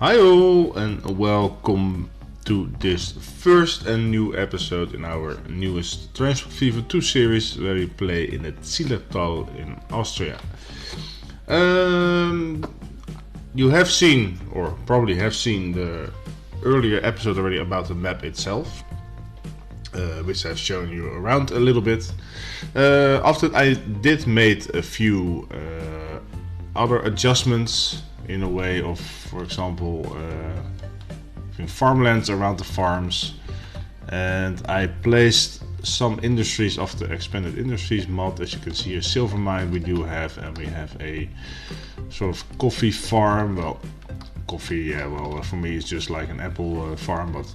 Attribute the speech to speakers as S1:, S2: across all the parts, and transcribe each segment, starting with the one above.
S1: Hi all and welcome to this first and new episode in our newest Transport Fever 2 series where we play in the Zillertal in Austria. You have seen, or probably have seen, the earlier episode already about the map itself, which I've shown you around a little bit. After I did made a few other adjustments in a way of, for example, farmlands around the farms, and I placed some industries of the expanded industries mod. As you can see, a silver mine we do have, and we have a sort of coffee farm. Well, coffee, for me it's just like an apple farm, but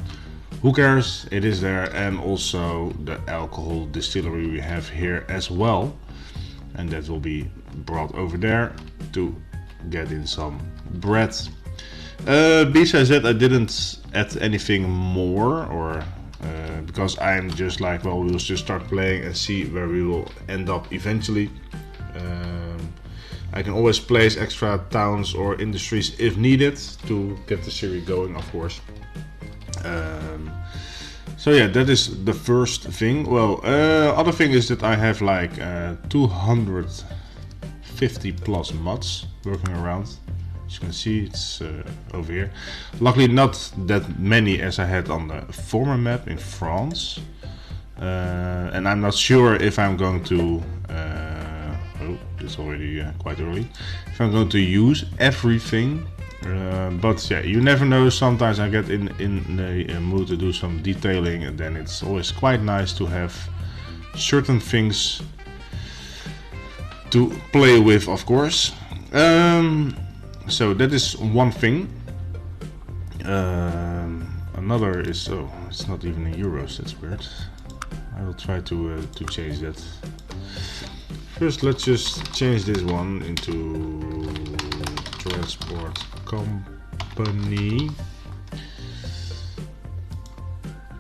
S1: who cares, it is there. And also the alcohol distillery we have here as well, and that will be brought over there to get in some bread. Besides that, I didn't add anything more, or because I'm just like, well, we'll just start playing and see where we will end up eventually. I can always place extra towns or industries if needed to get the series going, of course. So yeah, that is the first thing. Well, other thing is that I have like 250 plus mods working around. As you can see, it's over here. Luckily not that many as I had on the former map in France. And I'm not sure if I'm going to oh, it's already quite early, if I'm going to use everything. But yeah, you never know. Sometimes I get in the mood to do some detailing, and then it's always quite nice to have certain things to play with, of course. So that is one thing. Another is, oh, it's not even in euros. That's weird. I will try to change that. First, let's just change this one into transport company,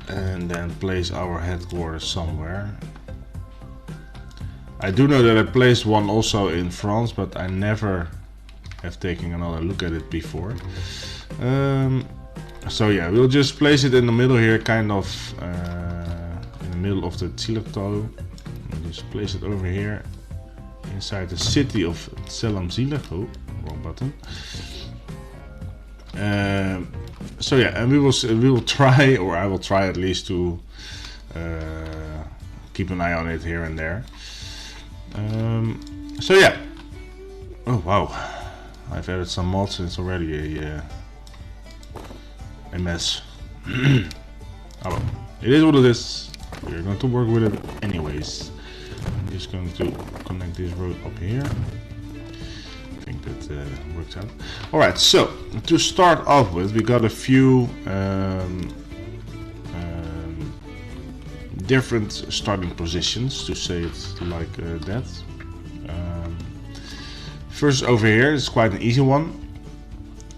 S1: and then place our headquarters somewhere. I do know that I placed one also in France, but I never have taken another look at it before. So yeah, we'll just place it in the middle here, kind of in the middle of the Zillertal. Just place it over here inside the city of Zillertal. Oh, wrong button. So yeah, and we will try, or I will try at least, to keep an eye on it here and there. So yeah. Oh wow, I've added some mods and it's already a mess. Oh well, it is what it is. We're going to work with it anyways. I'm just going to connect this road up here. I think that works out. Alright, so to start off with, we got a few different starting positions, to say it like that. First over here is quite an easy one.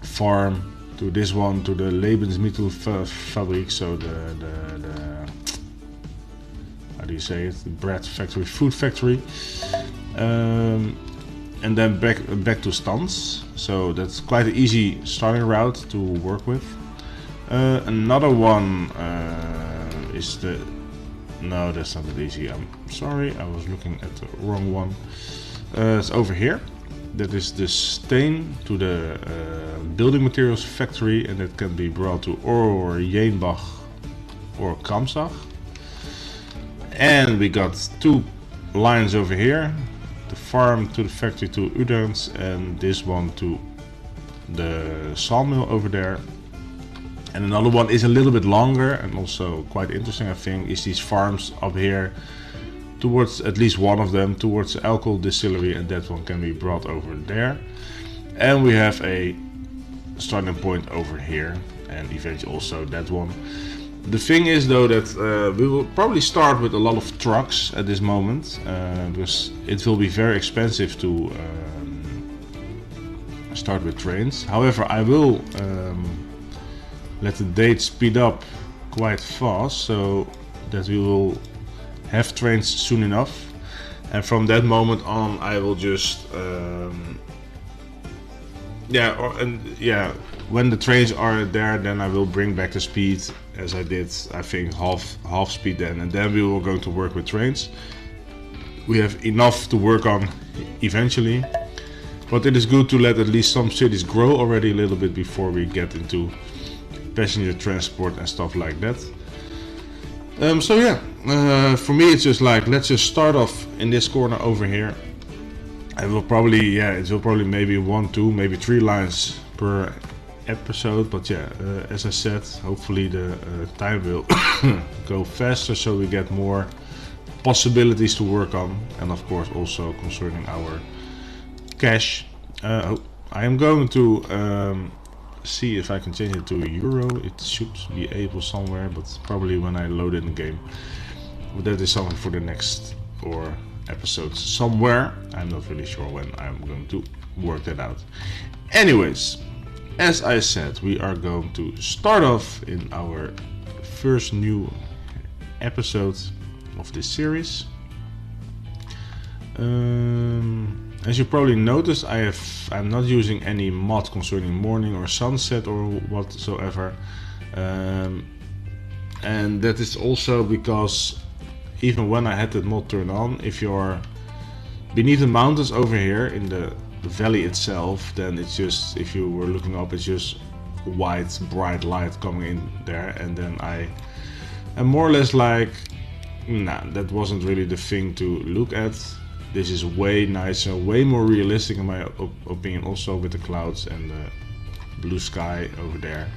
S1: Farm to this one, to the Lebensmittelfabrik, so the how do you say it? The bread factory, food factory. And then back to stands. So that's quite an easy starting route to work with. Another one is the... No, that's not that easy. I'm sorry, I was looking at the wrong one. It's over here. That is the stain to the building materials factory, and that can be brought to or Jeenbach or Kamsach. And we got two lines over here. The farm to the factory to Udens, and this one to the sawmill over there. And another one is a little bit longer and also quite interesting, I think, is these farms up here towards, at least one of them, towards the alcohol distillery, and that one can be brought over there. And we have a starting point over here, and eventually also that one. The thing is though that we will probably start with a lot of trucks at this moment, because it will be very expensive to start with trains. However, I will let the date speed up quite fast, so that we will have trains soon enough, and from that moment on I will just when the trains are there, then I will bring back the speed as I did, I think half speed then, and then we will go to work with trains. We have enough to work on eventually, but it is good to let at least some cities grow already a little bit before we get into passenger transport and stuff like that. So yeah, for me it's just like, let's just start off in this corner over here. I will probably, it will probably maybe 1, 2, maybe 3 lines per episode, but yeah, as I said, hopefully the time will go faster so we get more possibilities to work on, and of course also concerning our cash. I am going to see if I can change it to euro. It should be able somewhere, but probably when I load it in the game. But that is something for the next or episodes somewhere. I'm not really sure when I'm going to work that out. Anyways, as I said, we are going to start off in our first new episode of this series. As you probably noticed, I'm not using any mod concerning morning or sunset or whatsoever, and that is also because even when I had that mod turned on, if you're beneath the mountains over here in the valley itself, then it's just, if you were looking up, it's just white bright light coming in there, and then I am more or less like, nah, that wasn't really the thing to look at. This is way nicer, way more realistic in my opinion, also with the clouds and the blue sky over there.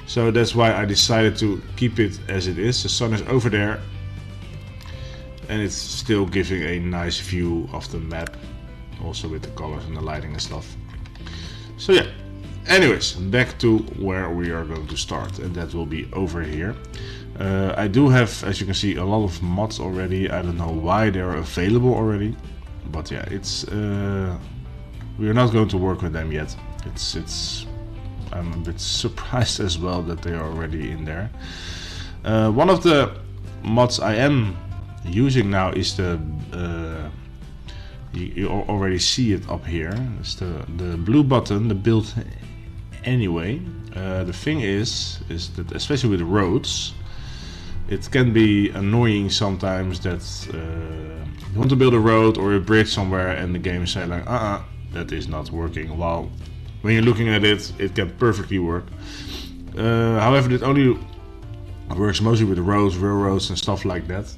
S1: So that's why I decided to keep it as it is. The sun is over there and it's still giving a nice view of the map, also with the colors and the lighting and stuff. So yeah, anyways, back to where we are going to start, and that will be over here. I do have, as you can see, a lot of mods already. I don't know why they are available already, but yeah, it's we are not going to work with them yet. I'm a bit surprised as well that they are already in there. One of the mods I am using now is the you already see it up here. It's the blue button, the build anyway. The thing is that especially with roads, it can be annoying sometimes that you want to build a road or a bridge somewhere and the game say like, that is not working. While when you're looking at it, it can perfectly work. However, it only works mostly with roads, railroads and stuff like that.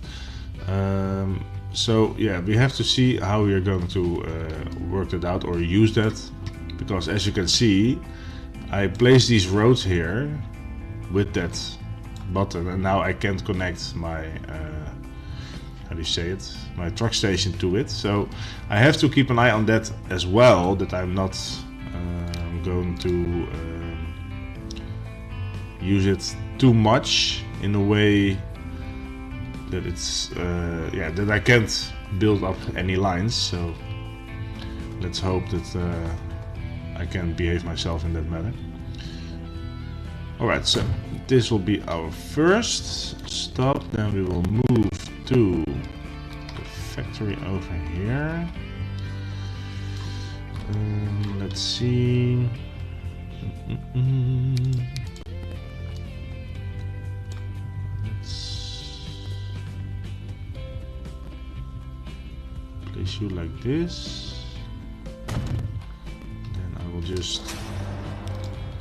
S1: So yeah, we have to see how we are going to work that out or use that, because as you can see, I place these roads here with that button, and now I can't connect my how do you say it, my truck station to it. So I have to keep an eye on that as well, that I'm not going to use it too much in a way that it's that I can't build up any lines. So let's hope that I can behave myself in that matter. Alright, so this will be our first stop, then we will move to the factory over here. Let's see. Let's place you like this. Then I will just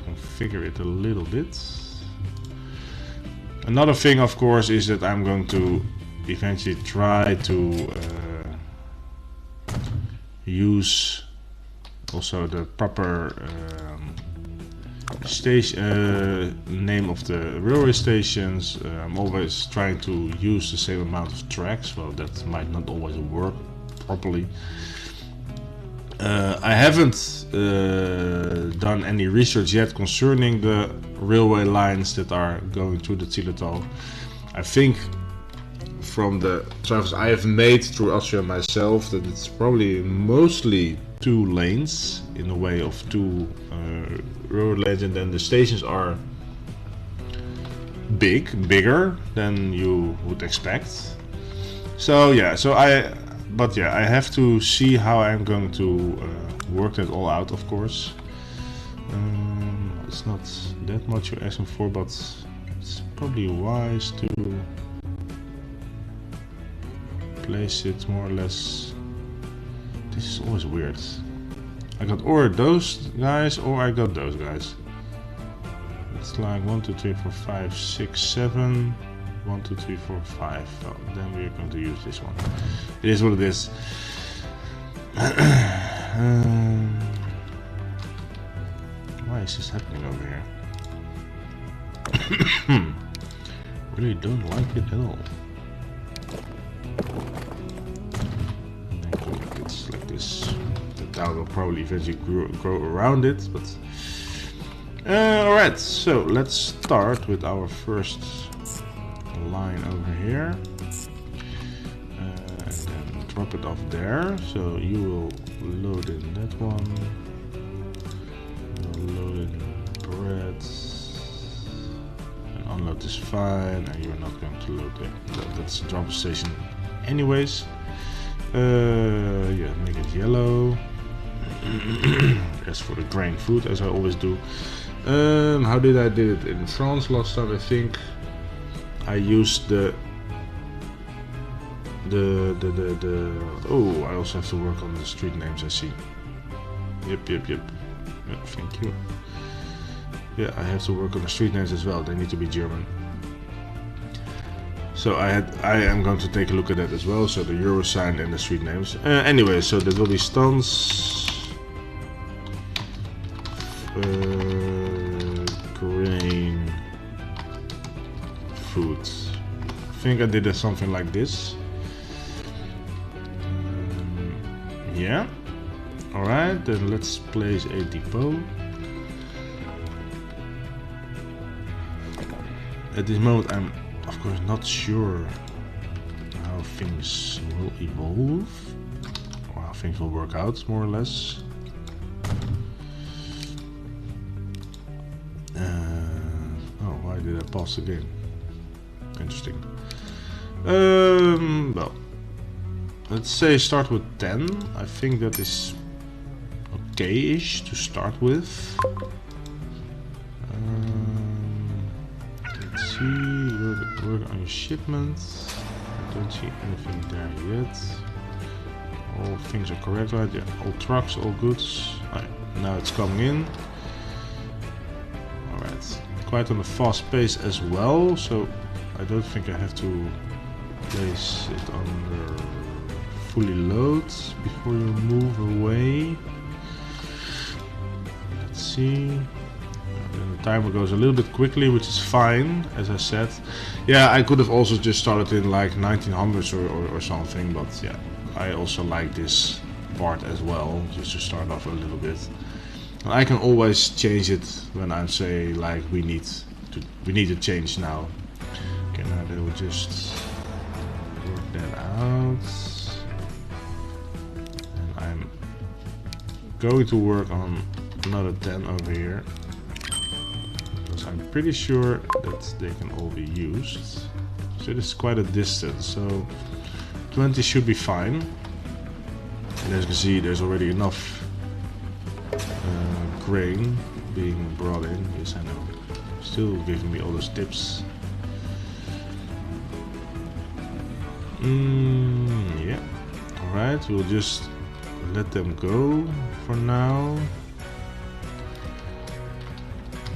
S1: configure it a little bit. Another thing, of course, is that I'm going to eventually try to use also the proper station name of the railway stations. I'm always trying to use the same amount of tracks. Well, that might not always work properly. I haven't done any research yet concerning the railway lines that are going through the Zillertal. I think from the travels I have made through Austria myself that it's probably mostly 2 lanes in a way of 2 road lanes, and then the stations are bigger than you would expect. So yeah, I have to see how I'm going to work that all out, of course. it's not that much you're asking for, but it's probably wise to place it more or less. This is always weird. I got or those guys or I got those guys. It's like 1, 2, 3, 4, 5, 6, 7. 1, 2, 3, 4, 5. Well, then we're going to use this one. It is what it is. Why is this happening over here? Really don't like it at all. And then it's like this. The tower will probably eventually grow around it, but alright, so let's start with our first line over here. And then drop it off there. So you will load in that one. Load in bread. And unload is fine, and you're not going to load it. That's the drop station anyways. Yeah, make it yellow. As for the grain food, as I always do. How did I did it in France last time? I think I used the oh, I also have to work on the street names, I see. Yep. Yeah, thank you. Yeah, I have to work on the street names as well. They need to be German. So I am going to take a look at that as well. So the euro sign and the street names. Anyway, so that will be stance. Grain. Food. I think I did something like this. Yeah. Alright, then let's place a depot. At this moment I'm of course not sure how things will evolve or how things will work out more or less. Oh, why did I pause the game? Interesting. Well, let's say start with 10. I think that is okay-ish to start with. Let's see, work on your shipment. I don't see anything there yet. All things are correct, right? Yeah, all trucks, all goods. Right, now it's coming in. Alright, quite on a fast pace as well, so I don't think I have to place it under fully load before you move away. Let's see. Then the timer goes a little bit quickly, which is fine, as I said. Yeah, I could have also just started in like 1900s or something, but yeah, I also like this part as well, just to start off a little bit. And I can always change it when I say like we need to change now. Okay, now they will just work that out. And I'm going to work on another 10 over here. Because I'm pretty sure that they can all be used. So this is quite a distance, so 20 should be fine. And as you can see, there's already enough grain being brought in. Yes, I know. Still giving me all those tips. Yeah. Alright, we'll just let them go for now.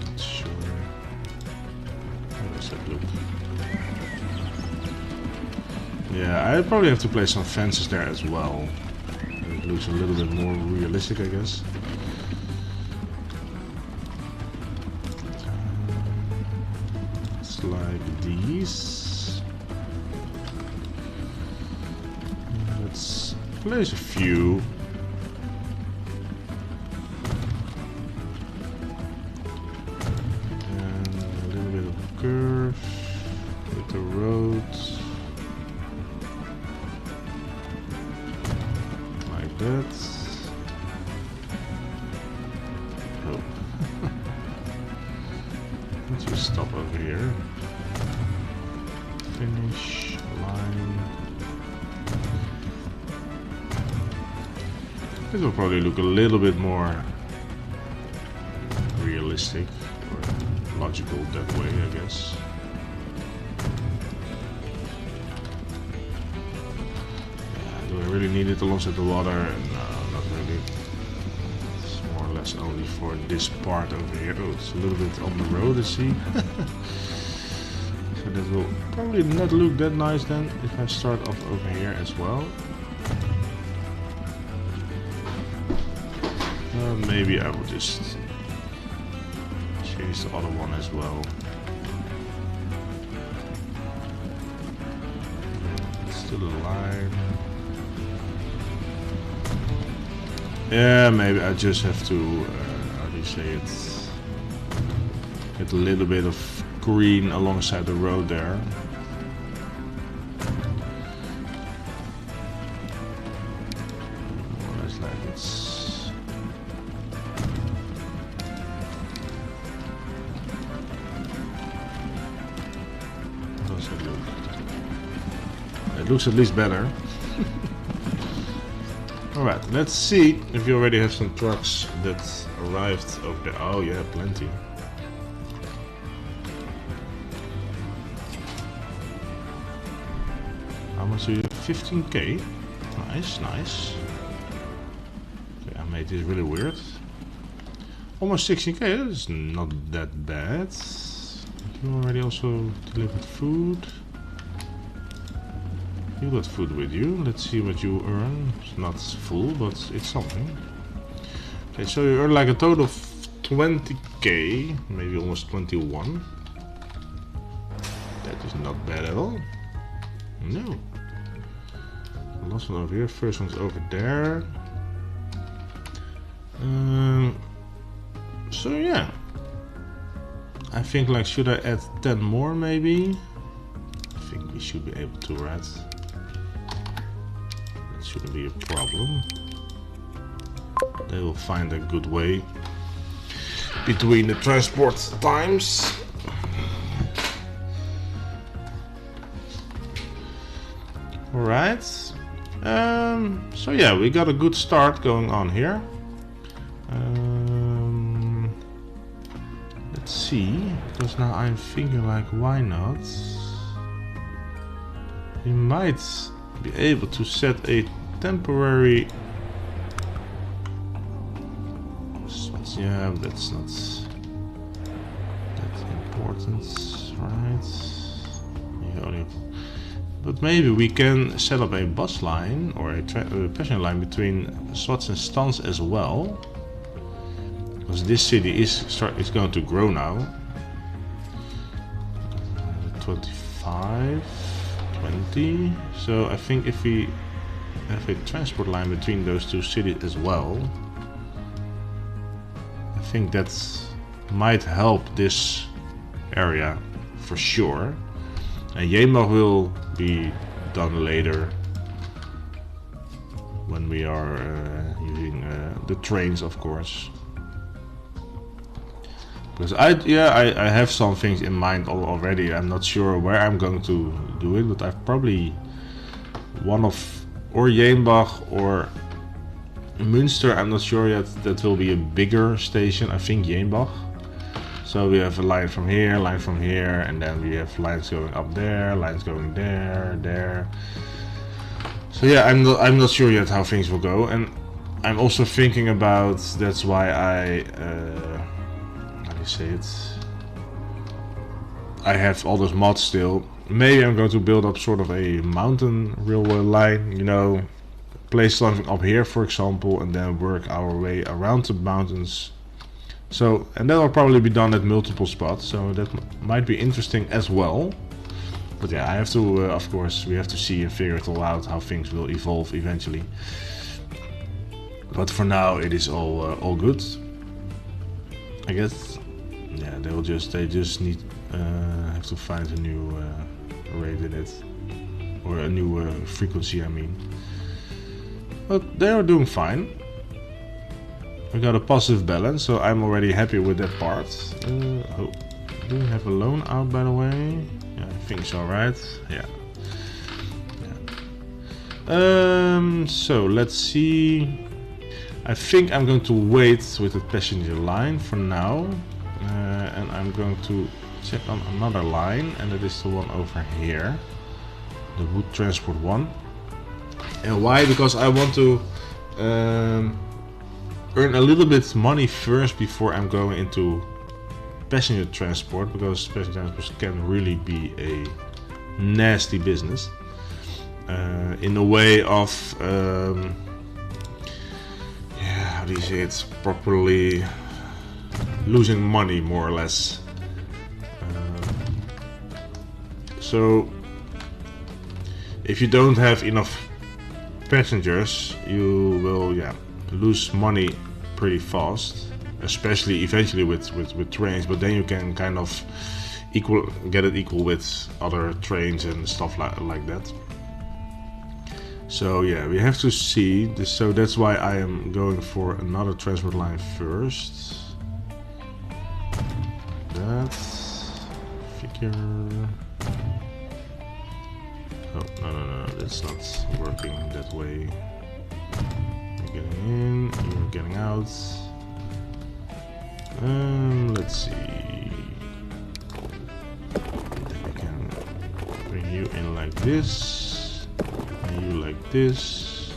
S1: Not sure. How does that look? Yeah, I probably have to place some fences there as well. It looks a little bit more realistic, I guess. It's like these. Let's place a few. And a little bit of curve with the roads. That. Oh. Let's just stop over here. Finish line. This will probably look a little bit more realistic. logical that way, I guess. Yeah, do I really need it alongside the water? No, not really. It's more or less only for this part over here. Oh, it's a little bit on the road, I see. So that will probably not look that nice then if I start off over here as well. Maybe I will just change the other one as well. It's still a line. Yeah, maybe I just have to, how do you say it? Get a little bit of green alongside the road there. More or less like it's. It looks at least better. Alright, let's see if you already have some trucks that arrived over there. Oh yeah, plenty. How much are you? 15k? Nice, nice. Okay, I made this really weird. Almost 16k, that is not that bad. You already also delivered food. You got food with you. Let's see what you earn. It's not full, but it's something. Okay, so you earn like a total of 20k, maybe almost 21. That is not bad at all. No. Last one over here. First one's over there. So yeah. I think like should I add 10 more maybe? I think we should be able to, right? Shouldn't be a problem. They will find a good way between the transport times. Alright. So yeah, we got a good start going on here. Let's see, because now I'm thinking like, why not? We might be able to set a temporary. Yeah, that's not that important, right? Yeah, but maybe we can set up a bus line or a passenger line between Swats and Stans as well, because this city is going to grow now. 25. 20. So I think if we have a transport line between those two cities as well, I think that might help this area for sure. And Jemag will be done later when we are using the trains, of course. Because I have some things in mind already. I'm not sure where I'm going to do it, but I've probably one of or Jemag or Münster. I'm not sure yet. That will be a bigger station. I think Jemag. So we have a line from here, and then we have lines going up there, lines going there. So yeah, I'm not sure yet how things will go, and I'm also thinking about. That's why I. Say it. I have all those mods still. Maybe I'm going to build up sort of a mountain railway line, you know, place something up here for example, and then work our way around the mountains. So, and that will probably be done at multiple spots, so that might be interesting as well. But yeah, I have to, of course, we have to see and figure it all out how things will evolve eventually. But for now, it is all good, I guess. Yeah, they just need have to find a new rate in it, or a new frequency, I mean. But they are doing fine. We got a positive balance, so I'm already happy with that part. Oh, do we have a loan out, by the way? Yeah, I think so, right? Yeah. So let's see. I think I'm going to wait with the passenger line for now. and I'm going to check on another line, and it is the one over here, the wood transport one. And why? Because I want to earn a little bit money first before I'm going into passenger transport, because passenger transport can really be a nasty business in the way of yeah, how do you say it properly, losing money more or less. So if you don't have enough passengers, you will lose money pretty fast, especially eventually with trains, but then you can kind of get it equal with other trains and stuff like that. So yeah, we have to see this, so that's why I am going for another transport line first. That figure. Oh, no, that's not working that way. You're getting in, you're getting out. Let's see. Then we can bring you in like this, and you like this.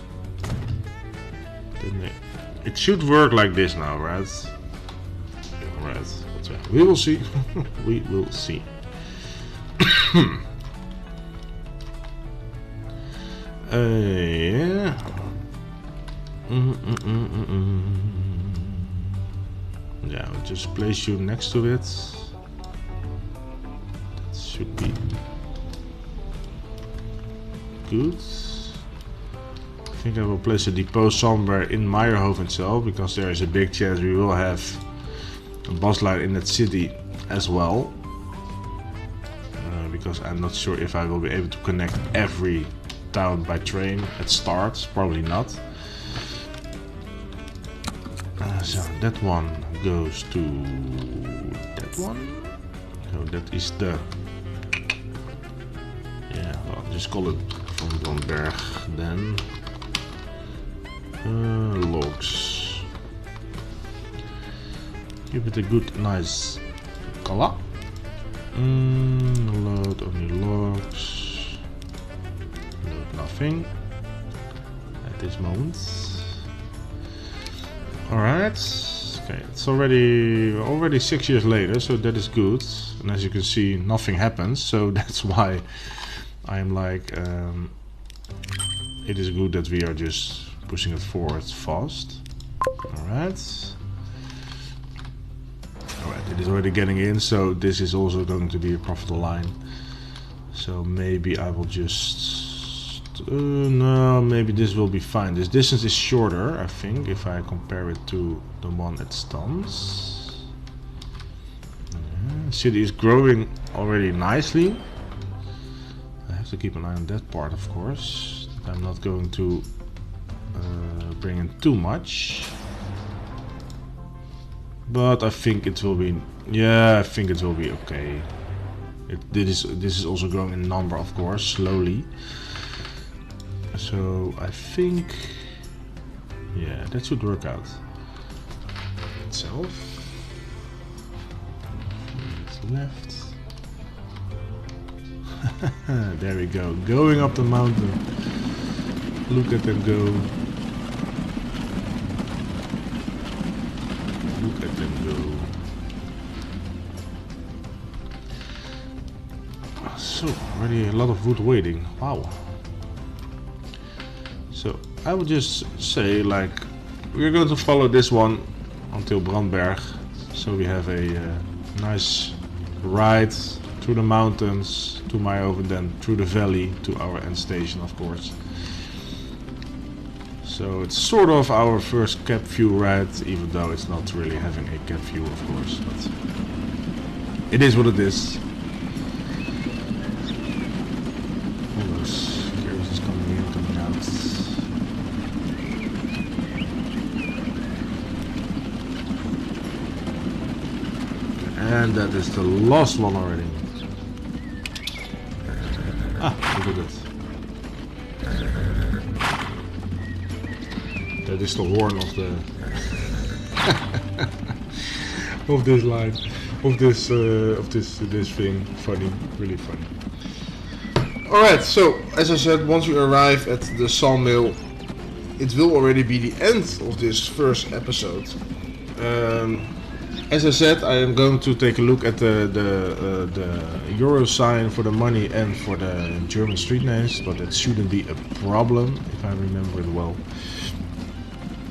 S1: Then it should work like this now, right? Right. We will see. We will see. Yeah. Yeah, I'll just place you next to it. That should be good. I think I will place a depot somewhere in Meyerhof itself, because there is a big chance we will have a bus line in that city as well. Because I'm not sure if I will be able to connect every town by train at start. Probably not. So that one goes to that one. So that is the, yeah, well, just call it from Bromberg then. Logs. Give it a good, nice color. Load only logs. Load nothing at this moment. Alright, okay, it's already 6 years later, so that is good. And as you can see, nothing happens, so that's why I'm like, it is good that we are just pushing it forward fast. Alright. Alright, it is already getting in, so this is also going to be a profitable line. So maybe I will just... no, maybe this will be fine. This distance is shorter, I think, if I compare it to the one at Stans. Yeah, city is growing already nicely. I have to keep an eye on that part, of course. I'm not going to bring in too much. But I think it will be, yeah, I think it will be okay. This is also growing in number, of course, slowly. So I think, yeah, that should work out itself. It's left. There we go, going up the mountain. Look at them go. Look at them go. So, already a lot of wood waiting. Wow. So I would just say, like, we're going to follow this one until Brandberg, so we have a nice ride through the mountains to Meyerhof and then through the valley to our end station, of course. So it's sort of our first cab view ride, even though it's not really having a cab view, of course, but it is what it is. All those carriages coming in, coming out. And that is the last one already. Ah, look at that. That is the horn of the... of this line, of this thing. Funny, really funny. All right. So as I said, once we arrive at the sawmill, it will already be the end of this first episode. As I said, I am going to take a look at the euro sign for the money and for the German street names, but that shouldn't be a problem if I remember it well.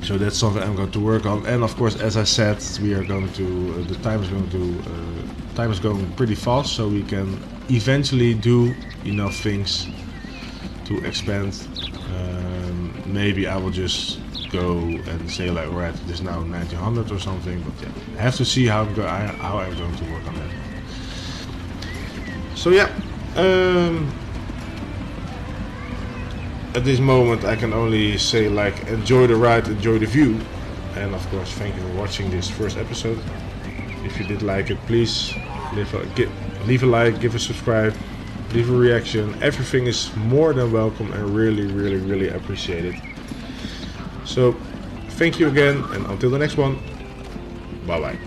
S1: So that's something I'm going to work on. And of course, as I said, we are going to the time is going pretty fast, so we can eventually do enough things to expand. Maybe I will just go and say like, right, it is now 1900 or something, but yeah, I have to see how I'm going to work on that. So yeah, at this moment I can only say like, enjoy the ride, enjoy the view, and of course thank you for watching this first episode. If you did like it, please leave a like, give a subscribe, leave a reaction. Everything is more than welcome and really appreciate it. So thank you again, and until the next one, bye bye.